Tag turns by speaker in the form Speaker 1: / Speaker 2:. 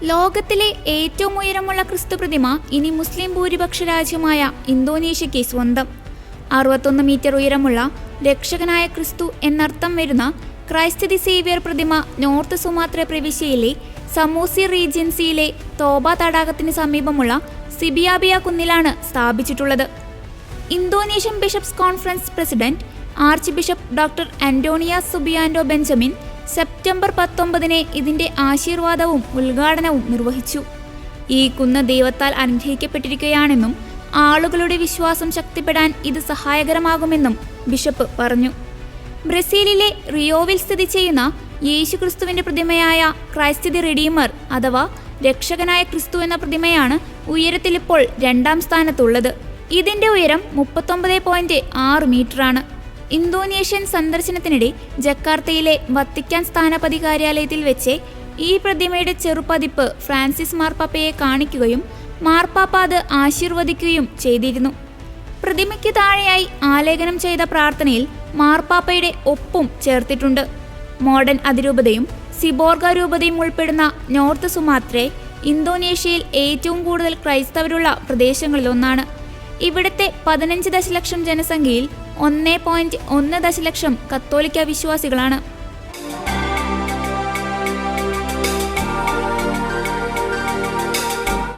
Speaker 1: ലോകത്തിലെ ഏറ്റവും ഉയരമുള്ള ക്രിസ്തു പ്രതിമ ഇനി മുസ്ലിം ഭൂരിപക്ഷ രാജ്യമായ ഇന്തോനേഷ്യയ്ക്ക് സ്വന്തം. 61 മീറ്റർ ഉയരമുള്ള രക്ഷകനായ ക്രിസ്തു എന്നർത്ഥം വരുന്ന ക്രൈസ്റ്റ് ദി സേവിയർ പ്രതിമ നോർത്ത് സുമാത്ര പ്രവിശ്യയിലെ സമൂസി റീജൻസിയിലെ തോബ തടാകത്തിന് സമീപമുള്ള സിബിയാബിയ കുന്നിലാണ് സ്ഥാപിച്ചിട്ടുള്ളത്. Indonesian bishops conference president archbishop doctor Antonius Subianto Benjamin September 19 ഇതിന്റെ ആശീർവാദവും ഉദ്ഘാടനവും നിർവഹിച്ചു. ഈ കുന്ന് ദൈവത്താൽ അനുഗ്രഹിക്കപ്പെട്ടിരിക്കുകയാണെന്നും ആളുകളുടെ വിശ്വാസം ശക്തിപ്പെടാൻ ഇത് സഹായകരമാകുമെന്നും ബിഷപ്പ് പറഞ്ഞു. ബ്രസീലിലെ റിയോവിൽ സ്ഥിതി ചെയ്യുന്ന യേശുക്രിസ്തുവിന്റെ പ്രതിമയായ ക്രൈസ്റ്റ് ദി റിഡീമർ അഥവാ രക്ഷകനായ ക്രിസ്തു എന്ന പ്രതിമയാണ് ഉയരത്തിലിപ്പോൾ 2ാം സ്ഥാനത്തുള്ളത്. ഇതിന്റെ ഉയരം 39.6 മീറ്ററാണ്. ഇന്തോനേഷ്യൻ സന്ദർശനത്തിനിടെ ജക്കാർത്തയിലെ വത്തിക്കാൻ സ്ഥാനപതി കാര്യാലയത്തിൽ വെച്ച് ഈ പ്രതിമയുടെ ചെറുപതിപ്പ് ഫ്രാൻസിസ് മാർപ്പാപ്പയെ കാണിക്കുകയും മാർപ്പാപ്പ അത് ആശീർവദിക്കുകയും ചെയ്തിരുന്നു. പ്രതിമയ്ക്ക് താഴെയായി ആലേഖനം ചെയ്ത പ്രാർത്ഥനയിൽ മാർപ്പാപ്പയുടെ ഒപ്പും ചേർത്തിട്ടുണ്ട്. മോഡേൺ അതിരൂപതയും സിബോർഗ രൂപതയും ഉൾപ്പെടുന്ന നോർത്ത് സുമാത്രയെ ഇന്തോനേഷ്യയിൽ ഏറ്റവും കൂടുതൽ ക്രൈസ്തവരുള്ള പ്രദേശങ്ങളിലൊന്നാണ്. ഇവിടുത്തെ 15 ദശലക്ഷം ജനസംഖ്യയിൽ 1.1 ദശലക്ഷം കത്തോലിക്ക വിശ്വാസികളാണ്.